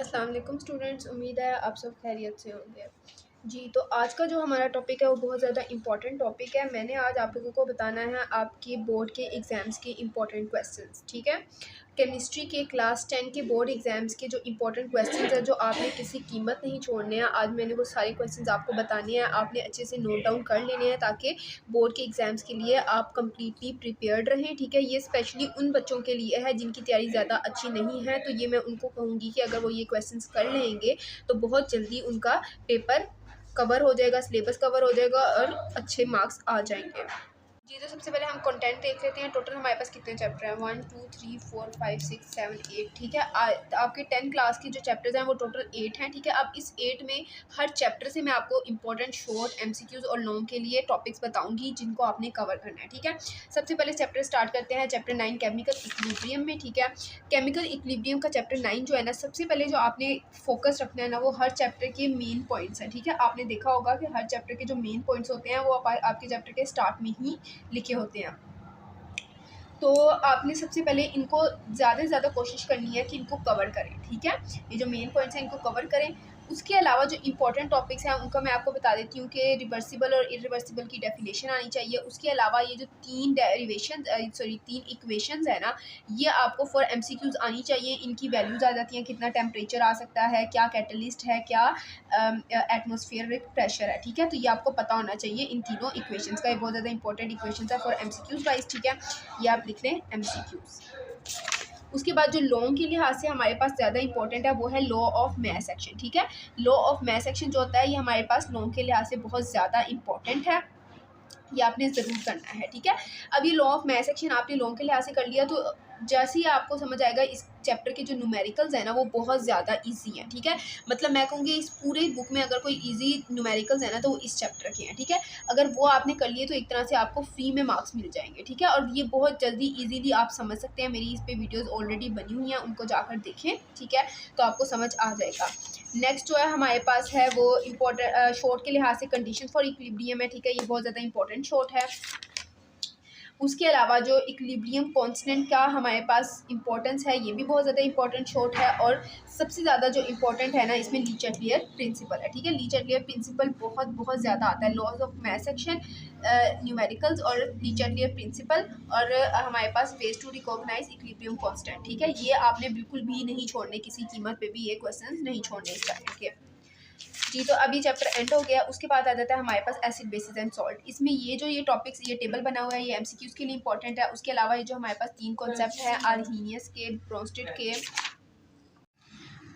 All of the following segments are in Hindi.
अस्सलाम वालेकुम स्टूडेंट्स, उम्मीद है आप सब खैरियत से होंगे। जी, तो आज का जो हमारा टॉपिक है वो बहुत ज़्यादा इम्पोर्टेंट टॉपिक है। मैंने आज आप लोगों को बताना है आपके बोर्ड के एग्ज़ाम्स के इम्पोर्टेंट क्वेश्चंस, ठीक है। केमिस्ट्री के क्लास 10 के बोर्ड एग्ज़ाम्स के जो इम्पोर्टेंट क्वेश्चंस हैं, जो आपने किसी कीमत नहीं छोड़ने हैं, आज मैंने वो सारे क्वेश्चंस आपको बताने हैं। आपने अच्छे से नोट डाउन कर लेने हैं ताकि बोर्ड के एग्ज़ाम्स के लिए आप कम्प्लीटली प्रिपेयर्ड रहें, ठीक है। ये स्पेशली उन बच्चों के लिए है जिनकी तैयारी ज़्यादा अच्छी नहीं है, तो ये मैं उनको कहूँगी कि अगर वो ये क्वेश्चंस कर लेंगे तो बहुत जल्दी उनका पेपर कवर हो जाएगा, सिलेबस कवर हो जाएगा और अच्छे मार्क्स आ जाएंगे। जी, तो सबसे पहले हम कंटेंट देख लेते हैं। टोटल हमारे पास कितने चैप्टर हैं? 1 2 3 4 5 6 7 8, ठीक है। आपके 10 क्लास के जो चैप्टर्स हैं वो टोटल 8 हैं, ठीक है। अब इस 8 में हर चैप्टर से मैं आपको इंपॉर्टेंट शॉर्ट एमसीक्यूज और लॉन्ग के लिए टॉपिक्स बताऊंगी जिनको आपने कवर करना है, ठीक है। सबसे पहले चैप्टर स्टार्ट करते हैं, चैप्टर 9 केमिकल इक्विलिब्रियम में, ठीक है। केमिकल इक्विलिब्रियम का चैप्टर 9 जो है ना, सबसे पहले जो आपने फोकस रखना है ना, वो हर चैप्टर के मेन पॉइंट्स हैं, ठीक है। आपने देखा होगा कि हर चैप्टर के जो मेन पॉइंट्स होते हैं वो आपके चैप्टर के स्टार्ट में ही लिखे होते हैं। तो आपने सबसे पहले इनको ज़्यादा से ज़्यादा कोशिश करनी है कि इनको कवर करें, ठीक है। ये जो मेन पॉइंट्स हैं इनको कवर करें। उसके अलावा जो इंपॉर्टेंट टॉपिक्स हैं उनका मैं आपको बता देती हूँ कि रिवर्सिबल और इरिवर्सिबल की डेफिनेशन आनी चाहिए। उसके अलावा ये जो तीन इक्वेशंस है ना, ये आपको फॉर एमसीक्यूज आनी चाहिए। इनकी वैल्यूज आ जाती हैं, कितना टेम्परेचर आ सकता है, क्या कैटलिस्ट है, क्या एटमॉस्फेरिक प्रेशर है, ठीक है। तो ये आपको पता होना चाहिए इन तीनों इक्वेशंस का। ये बहुत ज़्यादा इंपॉर्टेंट इक्वेशंस है फॉर एमसीक्यूज वाइज, ठीक है। ये आप लिख लें एमसीक्यूज। उसके बाद जो लॉन्ग के लिहाज से हमारे पास ज़्यादा इंपॉर्टेंट है वो है लॉ ऑफ मैस एक्शन, ठीक है। लॉ ऑफ मैस एक्शन जो होता है ये हमारे पास लॉन्ग के लिहाज से बहुत ज़्यादा इंपॉर्टेंट है, ये आपने ज़रूर करना है, ठीक है। अब ये लॉ ऑफ मैस एक्शन आपने लॉन्ग के लिहाज से कर लिया तो जैसे ही आपको समझ आएगा इस चैप्टर के जो न्यूमेरिकल्स हैं ना वो बहुत ज़्यादा इजी हैं, ठीक है। मतलब मैं कहूँगी इस पूरे बुक में अगर कोई इजी न्यूमेरिकल्स है ना तो वो इस चैप्टर के हैं, ठीक है। अगर वो आपने कर लिए तो एक तरह से आपको फ्री में मार्क्स मिल जाएंगे, ठीक है। और ये बहुत जल्दी इजीली आप समझ सकते हैं। मेरी इस पे वीडियोस ऑलरेडी बनी हुई हैं, उनको जाकर देखें, ठीक है, तो आपको समझ आ जाएगा। नेक्स्ट जो है हमारे पास है वो इम्पोर्टेंट शॉर्ट के लिहाज से कंडीशन फॉर इक्विलिब्रियम है, ठीक है। ये बहुत ज़्यादा इंपॉर्टेंट शॉर्ट है। उसके अलावा जो इक्विलिब्रियम कांस्टेंट का हमारे पास इंपॉर्टेंस है ये भी बहुत ज़्यादा इंपॉर्टेंट शॉर्ट है। और सबसे ज़्यादा जो इंपॉर्टेंट है ना इसमें ली चैटलियर प्रिंसिपल है, ठीक है। ली चैटलियर प्रिंसिपल बहुत बहुत ज़्यादा आता है। Laws of mass action, numericals और ली चैटलियर प्रिंसिपल और हमारे पास ways to recognise equilibrium constant, ठीक है। ये आपने बिल्कुल भी नहीं छोड़ने, किसी कीमत पे भी ये क्वेश्चन नहीं छोड़ने इस तरह के। जी, तो अभी चैप्टर एंड हो गया। उसके बाद आ जाता है हमारे पास एसिड बेसिस एंड सॉल्ट। इसमें ये टॉपिक्स, ये टेबल बना हुआ है, ये एमसीक्यूज के लिए इंपॉर्टेंट है। उसके अलावा ये जो हमारे पास 3 कॉन्सेप्ट है, आर्हीनियस के, ब्रोंस्टेड के,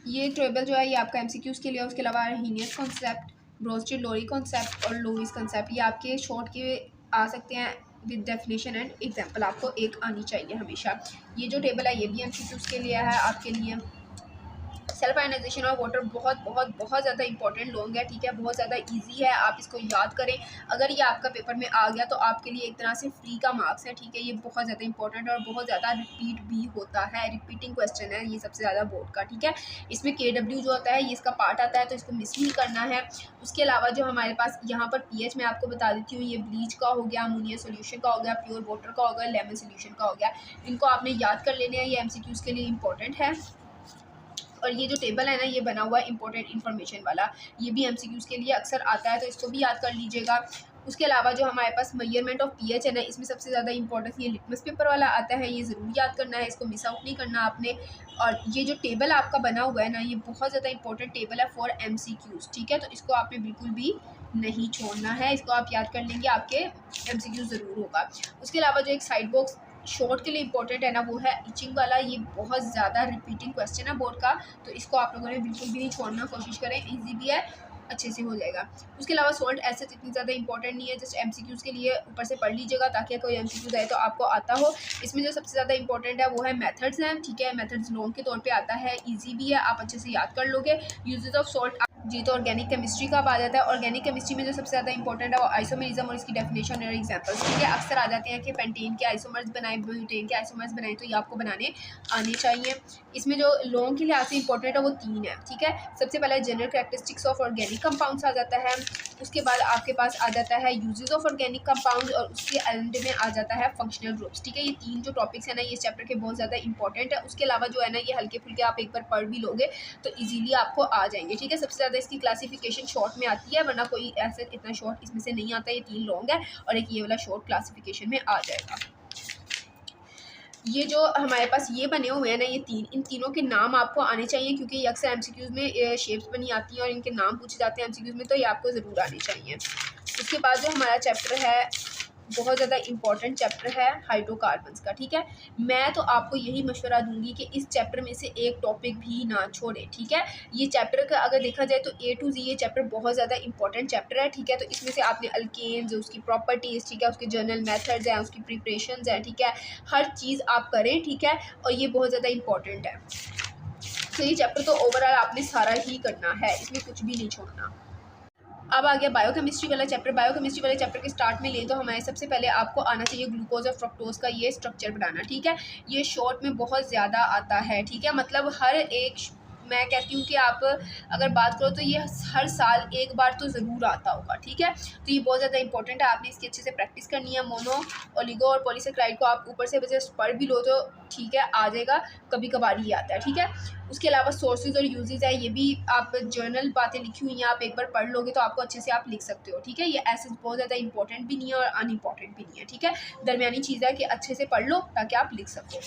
ये टेबल जो है ये आपका एमसीक्यूज के लिए है। उसके अलावा आर्हीनियस कॉन्सेप्ट, ब्रोंस्टेड लोरी कॉन्सेप्ट और लोइस कॉन्सेप्ट, ये आपके शॉर्ट के आ सकते हैं विद डेफिनेशन एंड एग्जाम्पल। आपको एक आनी चाहिए हमेशा। ये जो टेबल है ये भी एमसीक्यूज के लिए है आपके लिए। सेल्फ आयनाइजेशन ऑफ वाटर बहुत बहुत बहुत ज़्यादा इंपॉर्टेंट लॉन्ग है, ठीक है। बहुत ज़्यादा इजी है, आप इसको याद करें। अगर ये आपका पेपर में आ गया तो आपके लिए एक तरह से फ्री का मार्क्स है, ठीक है। ये बहुत ज़्यादा इंपॉर्टेंट है और बहुत ज़्यादा रिपीट भी होता है, रिपीटिंग क्वेश्चन है ये सबसे ज़्यादा बोर्ड का, ठीक है। इसमें KW जो होता है ये इसका पार्ट आता है, तो इसको मिस नहीं करना है। उसके अलावा जो हमारे पास यहाँ पर pH मैं आपको बता देती हूँ, ये ब्लीच का हो गया, अमोनिया सोल्यूशन का हो गया, प्योर वाटर का हो गया, लेमन सोल्यूशन का हो गया। इनको आपने याद कर लेने हैं, ये MCQs के लिए इंपॉर्टेंट है। और ये जो टेबल है ना ये बना हुआ है इंपॉर्टेंट इन्फॉर्मेशन वाला, ये भी एमसीक्यूज के लिए अक्सर आता है, तो इसको भी याद कर लीजिएगा। उसके अलावा जो हमारे पास मेजरमेंट ऑफ पीएच है ना, इसमें सबसे ज़्यादा इंपॉर्टेंस ये लिटमस पेपर वाला आता है, ये ज़रूर याद करना है, इसको मिस आउट नहीं करना आपने। और ये जो टेबल आपका बना हुआ है ना ये बहुत ज़्यादा इंपॉर्टेंट टेबल है फॉर एमसीक्यूज, ठीक है। तो इसको आपने बिल्कुल भी नहीं छोड़ना है, इसको आप याद कर लेंगे, आपके एमसीक्यू ज़रूर होगा। उसके अलावा जो एक साइड बॉक्स शॉर्ट के लिए इंपॉर्टेंट है ना वो है इचिंग वाला, ये बहुत ज़्यादा रिपीटिंग क्वेश्चन है बोर्ड का, तो इसको आप लोगों ने बिल्कुल भी नहीं छोड़ना, कोशिश करें, इजी भी है, अच्छे से हो जाएगा। उसके अलावा सॉल्ट एसिड इतनी ज़्यादा इंपॉर्टेंट नहीं है, जस्ट एमसीक्यूज के लिए ऊपर से पढ़ लीजिएगा ताकि कोई एमसीक्यूज आए तो आपको आता हो। इसमें जो सबसे ज़्यादा इंपॉर्टेंट है वो है मेथड्स हैं, ठीक है। मेथड्स लॉन्ग के तौर पे आता है, इजी भी है, आप अच्छे से याद कर लोगे। यूजेस ऑफ सॉल्ट जी, तो ऑर्गेनिक केमिस्ट्री का अब आ जाता है। ऑर्गेनिक केमिस्ट्री में जो सबसे ज़्यादा इंपॉर्टेंट है वो आइसोमेरिज्म और इसकी डेफिनेशन और एग्जांपल्स, ठीक है। अक्सर आ जाते हैं कि पेंटेन के आइसोमर्स बनाए, ब्यूटेन के आइसोमर्स बनाए, तो ये आपको बनाने आने चाहिए। इसमें जो लॉन्ग के लिहाज से इंपॉर्टेंट है वो 3 है, ठीक है। सबसे पहले general characteristics of organic compounds आ जाता है। उसके बाद आपके पास आ जाता है यूजेस ऑफ ऑर्गेनिक कंपाउंड्स और उसके एंड में आ जाता है फंक्शनल ग्रुप्स, ठीक है। ये 3 जो टॉपिक्स है ना, ये इस चैप्टर के बहुत ज़्यादा इंपॉर्टेंट है। उसके अलावा जो है ना, ये हल्के फुल्के आप एक बार पढ़ भी लोगे तो इजीली आपको आ जाएंगे, ठीक है। सबसे ज़्यादा इसकी क्लासिफिकेशन शॉर्ट में आती है, वरना कोई ऐसे इतना शॉर्ट इसमें से नहीं आता। ये 3 लॉन्ग है और एक ये वाला शॉर्ट क्लासिफिकेशन में आ जाएगा। ये जो हमारे पास ये बने हुए हैं ना, ये 3, इन तीनों के नाम आपको आने चाहिए, क्योंकि ये अक्सर एमसीक्यूज़ में शेप्स बनी आती हैं और इनके नाम पूछे जाते हैं एमसीक्यूज़ में, तो ये आपको ज़रूर आने चाहिए। उसके बाद जो हमारा चैप्टर है, बहुत ज़्यादा इंपॉर्टेंट चैप्टर है हाइड्रोकार्बन्स का, ठीक है। मैं तो आपको यही मशवरा दूंगी कि इस चैप्टर में से एक टॉपिक भी ना छोड़े, ठीक है। ये चैप्टर का अगर देखा जाए तो A to Z ये चैप्टर बहुत ज़्यादा इंपॉर्टेंट चैप्टर है, ठीक है। तो इसमें से आपने अल्केन्स, उसकी प्रॉपर्टीज़, ठीक है, उसके जर्नल मेथड्स हैं, उसकी प्रिपरेशंस हैं, ठीक है, हर चीज़ आप करें, ठीक है। और ये बहुत ज़्यादा इंपॉर्टेंट है। तो ये चैप्टर तो ओवरऑल आपने सारा ही करना है, इसमें कुछ भी नहीं छोड़ना। अब आ गया बायोकेमिस्ट्री वाला चैप्टर। बायोकेमिस्ट्री वाले चैप्टर के स्टार्ट में लें तो हमारे सबसे पहले आपको आना चाहिए ग्लूकोज और फ्रक्टोज का ये स्ट्रक्चर बनाना, ठीक है। ये शॉर्ट में बहुत ज़्यादा आता है, ठीक है। मतलब हर एक, मैं कहती हूँ कि आप अगर बात करो तो ये हर साल एक बार तो ज़रूर आता होगा, ठीक है। तो ये बहुत ज़्यादा इंपॉर्टेंट है, आपने इसकी अच्छे से प्रैक्टिस करनी है। मोनो, ओलिगो और पॉलीसेक्राइड को आप ऊपर से जस्ट पढ़ भी लो तो ठीक है, आ जाएगा, कभी कभार ही आता है, ठीक है। उसके अलावा सोर्सेज और यूजेज है, ये भी आप जर्नल बातें लिखी हुई हैं, आप एक बार पढ़ लोगे तो आपको अच्छे से आप लिख सकते हो, ठीक है। ये ऐसे बहुत ज़्यादा इंपॉर्टेंट भी नहीं है और अनइम्पॉर्टेंट भी नहीं है, ठीक है। दरमियानी चीज़ है कि अच्छे से पढ़ लो ताकि आप लिख सको।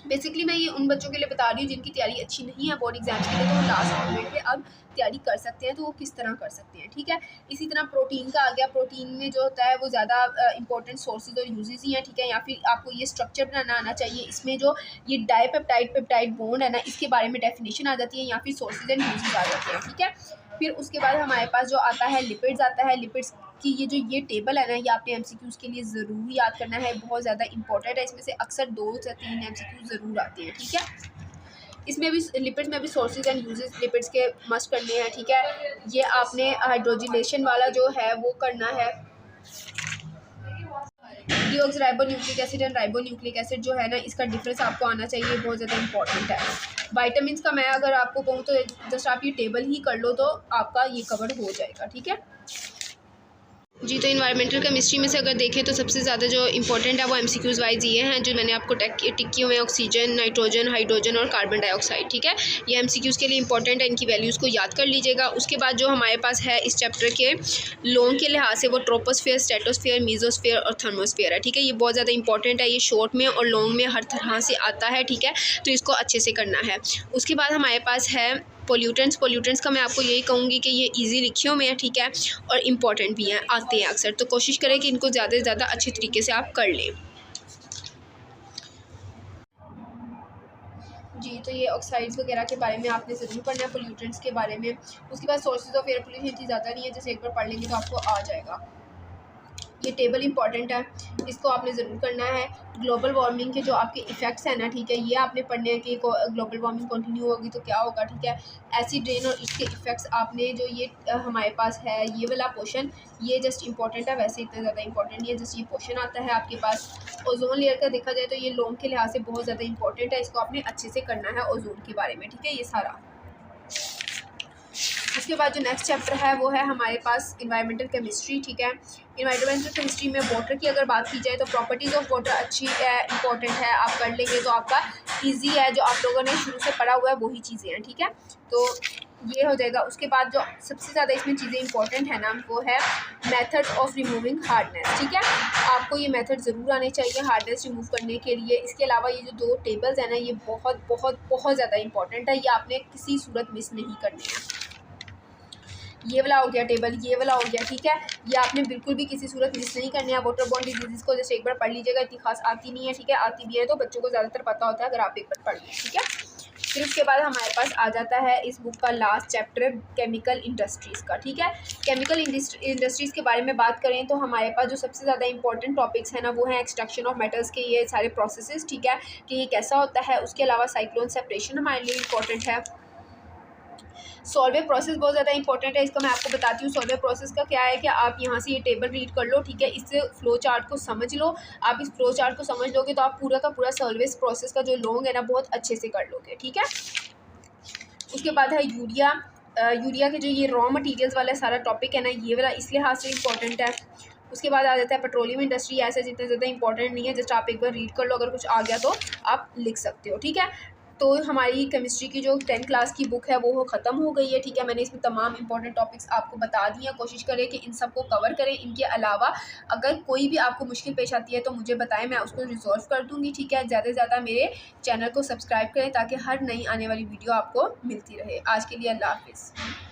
बेसिकली मैं ये उन बच्चों के लिए बता रही हूँ जिनकी तैयारी अच्छी नहीं है बोर्ड एग्जाम्स के लिए, तो वो लास्ट मोमेंट में अब तैयारी कर सकते हैं, तो वो किस तरह कर सकते हैं, ठीक है। इसी तरह प्रोटीन का आ गया। प्रोटीन में जो होता है वो ज़्यादा इंपॉर्टेंट सोर्सेज और यूजेस ही हैं, ठीक है। या फिर आपको ये स्ट्रक्चर बनाना आना चाहिए। इसमें जो ये डाईपेप्टाइड पेप्टाइड बॉन्ड है ना, इसके बारे में डेफिनेशन आ जाती है, या फिर सोर्सेज एंड यूजेस आ जाते हैं, ठीक है। फिर उसके बाद हमारे पास जो आता है लिपिड्स आता है। लिपिड्स कि ये जो ये टेबल है ना, ये आपने एमसीक्यूज़ के लिए ज़रूर याद करना है, बहुत ज़्यादा इंपॉर्टेंट है। इसमें से अक्सर 2 से 3 एमसीक्यूज़ ज़रूर आते हैं, ठीक है। इसमें भी लिपिड्स में भी सोर्सेज एंड यूजेस लिपिड्स के मस्ट करने हैं, ठीक है। ये आपने हाइड्रोजिनेशन वाला जो है वो करना है। Deoxyribonucleic acid and ribonucleic acid जो है ना, इसका डिफरेंस आपको आना चाहिए, बहुत ज़्यादा इंपॉर्टेंट है। वाइटामिन का मैं अगर आपको कहूँ तो जस्ट आप ये टेबल ही कर लो तो आपका ये कवर हो जाएगा, ठीक है जी। तो इन्वायरमेंटल केमिस्ट्री में से अगर देखें तो सबसे ज़्यादा जो इंपॉर्टेंट है वो एमसीक्यूज़ वाइज ये हैं जो मैंने आपको टिक किए हुए हैं, ऑक्सीजन, नाइट्रोजन, हाइड्रोजन और कार्बन डाइऑक्साइड, ठीक है। ये एमसीक्यूज़ के लिए इंपॉर्टेंट है, इनकी वैल्यूज़ को याद कर लीजिएगा। उसके बाद जो हमारे पास है इस चैप्टर के लॉन्ग के लिहाज से वो ट्रोपोस्फेयर, स्ट्रेटोस्फेयर, मीजोस्फेयर और थर्मोस्फेयर है, ठीक है। ये बहुत ज़्यादा इंपॉर्टेंट है, ये शॉर्ट में और लॉन्ग में हर तरह से आता है, ठीक है। तो इसको अच्छे से करना है। उसके बाद हमारे पास है पोल्यूटेंट्स का मैं आपको यही कहूँगी कि ये इजी लिखे हुए हैं, ठीक है, और इम्पॉर्टेंट भी हैं, आते हैं अक्सर, तो कोशिश करें कि इनको ज़्यादा से ज़्यादा अच्छी तरीके से आप कर लें जी। तो ये ऑक्साइड्स वगैरह के बारे में आपने ज़रूर पढ़ना है, पोल्यूटेंट्स के बारे में। उसके बाद सोर्सेज ऑफ एयर पोल्यूशन इतनी ज़्यादा नहीं है, जैसे एक बार पढ़ लेंगे तो आपको आ जाएगा। ये टेबल इंपॉर्टेंट है, इसको आपने ज़रूर करना है। ग्लोबल वार्मिंग के जो आपके इफ़ेक्ट्स हैं ना, ठीक है, ये आपने पढ़ने हैं कि ग्लोबल वार्मिंग कंटिन्यू होगी तो क्या होगा, ठीक है। एसिड रेन और इसके इफ़ेक्ट्स आपने जो ये हमारे पास है ये वाला पोर्शन, ये जस्ट इंपॉर्टेंट है, वैसे इतना ज़्यादा इंपॉर्टेंट नहीं है, जस्ट ये पोर्शन आता है आपके पास। ओजोन लेयर का देखा जाए तो ये लॉन्ग के लिहाज से बहुत ज़्यादा इंपॉर्टेंट है, इसको आपने अच्छे से करना है ओजोन के बारे में, ठीक है, ये सारा। उसके बाद जो नेक्स्ट चैप्टर है वो है हमारे पास इन्वायरमेंटल केमिस्ट्री, ठीक है। इन्वायरमेंटल केमिस्ट्री में वाटर की अगर बात की जाए तो प्रॉपर्टीज़ ऑफ वाटर अच्छी है, इंपॉर्टेंट है, आप कर लेंगे तो आपका इजी है, जो आप लोगों ने शुरू से पढ़ा हुआ है वही चीज़ें हैं, ठीक है, तो ये हो जाएगा। उसके बाद जो सबसे ज़्यादा इसमें चीज़ें इंपॉर्टेंट है ना, वो है मेथड ऑफ रिमूविंग हार्डनेस, ठीक है। आपको ये मेथड ज़रूर आने चाहिए हार्डनेस रिमूव करने के लिए। इसके अलावा ये जो 2 टेबल्स हैं ना, ये बहुत बहुत बहुत ज़्यादा इंपॉर्टेंट है, ये आपने किसी सूरत मिस नहीं करनी है। ये वाला हो गया टेबल, ये वाला हो गया, ठीक है, ये आपने बिल्कुल भी किसी सूरत मिस नहीं करनी है। वाटर बॉर्न डिजीज़ को जैसे एक बार पढ़ लीजिएगा, इतनी खास आती नहीं है, ठीक है, आती भी है तो बच्चों को ज़्यादातर पता होता है अगर आप एक बार पढ़ लें, ठीक है। फिर उसके बाद हमारे पास आ जाता है इस बुक का लास्ट चैप्टर केमिकल इंडस्ट्रीज़ का, ठीक है। केमिकल इंडस्ट्रीज़ के बारे में बात करें तो हमारे पास जो सबसे ज़्यादा इंपॉर्टेंट टॉपिक्स हैं ना, वो है एक्सट्रैक्शन ऑफ मेटल्स के ये सारे प्रोसेसेस, ठीक है, कि ये कैसा होता है। उसके अलावा साइक्लोन सेपरेशन हमारे लिए इंपॉर्टेंट है। सॉल्वे प्रोसेस बहुत ज़्यादा इंपॉर्टेंट है, इसका मैं आपको बताती हूँ। सॉल्वे प्रोसेस का क्या है कि आप यहाँ से ये टेबल रीड कर लो, ठीक है, इससे फ्लो चार्ट को समझ लो। आप इस फ्लो चार्ट को समझ लोगे तो आप पूरा का पूरा सर्विस प्रोसेस का जो लॉन्ग है ना बहुत अच्छे से कर लोगे, ठीक है। उसके बाद है यूरिया। यूरिया के जो ये रॉ मटेरियल्स वाला सारा टॉपिक है ना, ये वाला इस लिहाज से इंपॉर्टेंट है। उसके बाद आ जाता है पेट्रोलियम इंडस्ट्री। ऐसे जितने ज़्यादा इंपॉर्टेंट नहीं है, जस्ट आप एक बार रीड कर लो, अगर कुछ आ गया तो आप लिख सकते हो, ठीक है। तो हमारी केमिस्ट्री की जो 10th क्लास की बुक है वो ख़त्म हो गई है, ठीक है। मैंने इसमें तमाम इंपॉर्टेंट टॉपिक्स आपको बता दिए हैं। कोशिश करें कि इन सब को कवर करें। इनके अलावा अगर कोई भी आपको मुश्किल पेश आती है तो मुझे बताएं, मैं उसको रिजॉल्व कर दूँगी, ठीक है। ज़्यादा से ज़्यादा मेरे चैनल को सब्सक्राइब करें ताकि हर नई आने वाली वीडियो आपको मिलती रहे। आज के लिए अल्लाह हाफिज़।